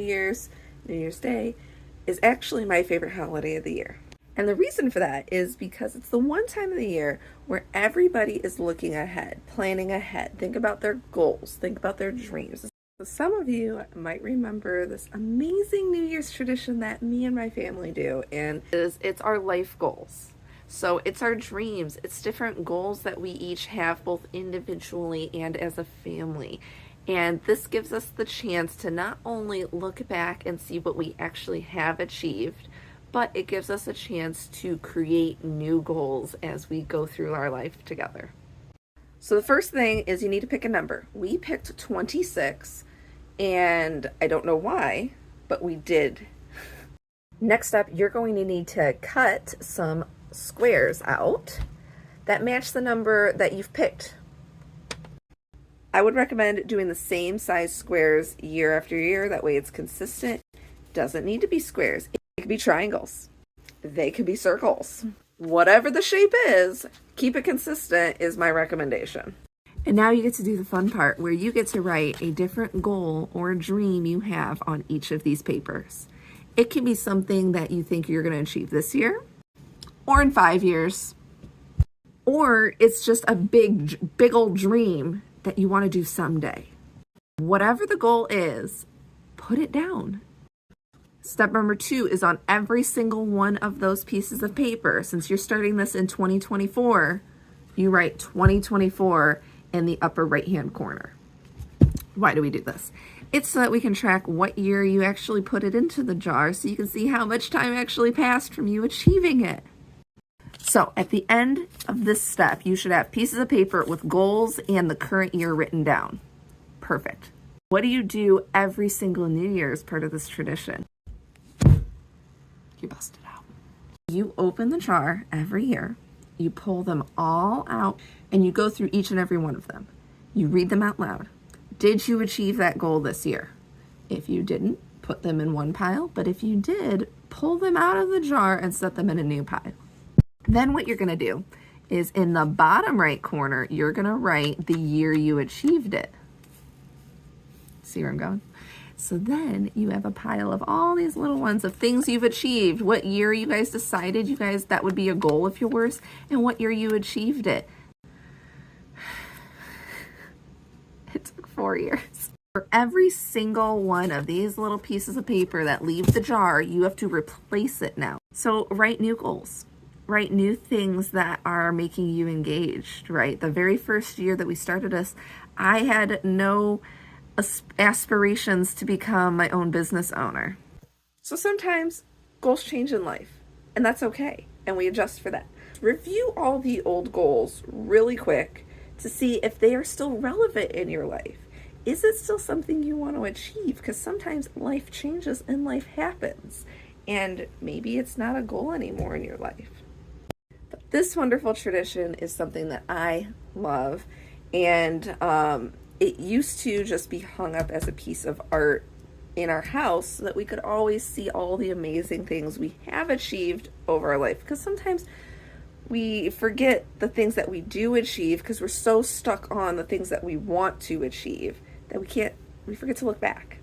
New Year's Day is actually my favorite holiday of the year. And the reason for that is because it's the one time of the year where everybody is looking ahead, planning ahead. Think about their goals, think about their dreams. So some of you might remember this amazing New Year's tradition that me and my family do, and it's our life goals. So it's our dreams, it's different goals that we each have both individually and as a family. And this gives us the chance to not only look back and see what we actually have achieved, but it gives us a chance to create new goals as we go through our life together. So the first thing is you need to pick a number. We picked 26, and I don't know why, but we did. Next up, you're going to need to cut some squares out that match the number that you've picked. I would recommend doing the same size squares year after year. That way it's consistent. Doesn't need to be squares. It could be triangles. They could be circles. Whatever the shape is, keep it consistent is my recommendation. And now you get to do the fun part where you get to write a different goal or dream you have on each of these papers. It can be something that you think you're going to achieve this year or in 5 years, or it's just a big old dream that you want to do someday. Whatever the goal is, put it down. Step number 2 is on every single one of those pieces of paper. Since you're starting this in 2024, you write 2024 in the upper right-hand corner. Why do we do this? It's so that we can track what year you actually put it into the jar, so you can see how much time actually passed from you achieving it. So at the end of this step, you should have pieces of paper with goals and the current year written down. Perfect. What do you do every single New Year as part of this tradition? You bust it out. You open the jar every year, you pull them all out, and you go through each and every one of them. You read them out loud. Did you achieve that goal this year? If you didn't, put them in one pile, but if you did, pull them out of the jar and set them in a new pile. Then what you're going to do is in the bottom right corner, you're going to write the year you achieved it. See where I'm going? So then you have a pile of all these little ones of things you've achieved. What year you guys decided that would be a goal of yours, and what year you achieved it. It took 4 years. For every single one of these little pieces of paper that leave the jar, you have to replace it now. So write new goals. Write new things that are making you engaged, right? The very first year that we started this, I had no aspirations to become my own business owner. So sometimes goals change in life, and that's okay, and we adjust for that. Review all the old goals really quick to see if they are still relevant in your life. Is it still something you want to achieve? Because sometimes life changes and life happens, and maybe it's not a goal anymore in your life. But this wonderful tradition is something that I love, and it used to just be hung up as a piece of art in our house so that we could always see all the amazing things we have achieved over our life. Because sometimes we forget the things that we do achieve because we're so stuck on the things that we want to achieve that we forget to look back.